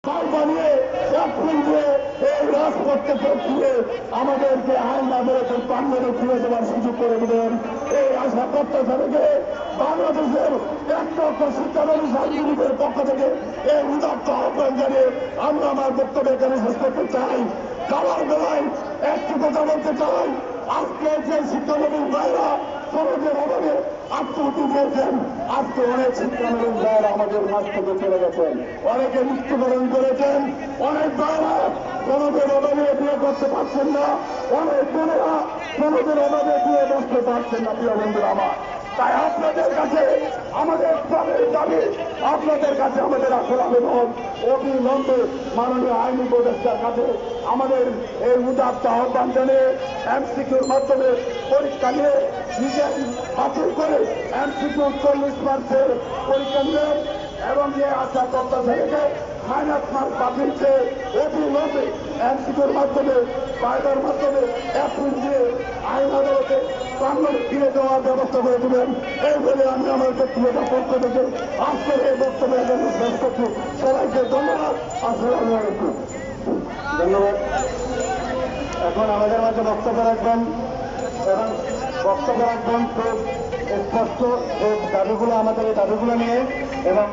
বানিয়ে এই রাজপথে দিয়ে আমাদেরকে আইন আদালতের প্রাঙ্গণে ফিরে দেওয়ার সুযোগ করে দেবেন। এই আশা প্রত্যাশা রেখে বাংলাদেশের একটা শিক্ষানবিশ আইনজীবীদের পক্ষ থেকে এই উদাত্ত আহ্বান জানিয়ে আমরা আমার বক্তব্য এখানে শেষ করতে চাই। যাওয়ার বেলায় একটি কথা বলতে চাই, আজকে যে শিক্ষানবিশ ভাইরা সমাজের অভাবে আত্মহত্যা দিয়েছেন, আজকে অনেক শিক্ষানবিশ ভাইরা আমাদের মাঝ থেকে চলে গেছেন, অনেকে মৃত্যুবরণ করেছেন, অনেক ভাইরা সমাজের অভাবে বিয়ে করতে পারছেন না, অনেক বোনেরা সমাজের অভাবে বিয়ে বসতে পারছেন না। প্রিয় বন্ধুরা আমার, তাই আপনাদের কাছে আমাদের প্রাণের দাবি, আপনাদের কাছে আমাদের আসল আবেদন, অবিলম্বে মাননীয় আইনি উপদেষ্টার কাছে আমাদের এই উদাত্ত আহ্বান জানিয়ে এমসিকিউর মাধ্যমে পরীক্ষা নিয়ে নিজের বাতিল করে এমসিকিউ 40% পরীক্ষা নিয়ে এবং যে আশা প্রত্যাশা রেখে মাইনাস মার্ক বাতিল চেয়ে অবিলম্বে এমসিকিউর মাধ্যমে বাইরের মাধ্যমে অ্যাপ্রিল দিয়ে আইন আদালতে প্রাঙ্গণে ফিরে দেওয়ার ব্যবস্থা করে দেবেন। এই বলে আমি আমার ব্যক্তিগত পক্ষ থেকে আজকের এই বক্তব্য এখানে শেষ করছি। সবাইকে ধন্যবাদ। আসসালামু আলাইকুম। ধন্যবাদ। এখন আমাদের মাঝে বক্তব্য রাখবেন এবং বক্তব্য রাখবেন খুব স্পষ্ট যে দাবিগুলো আমাদের এই দাবিগুলো নিয়ে এবং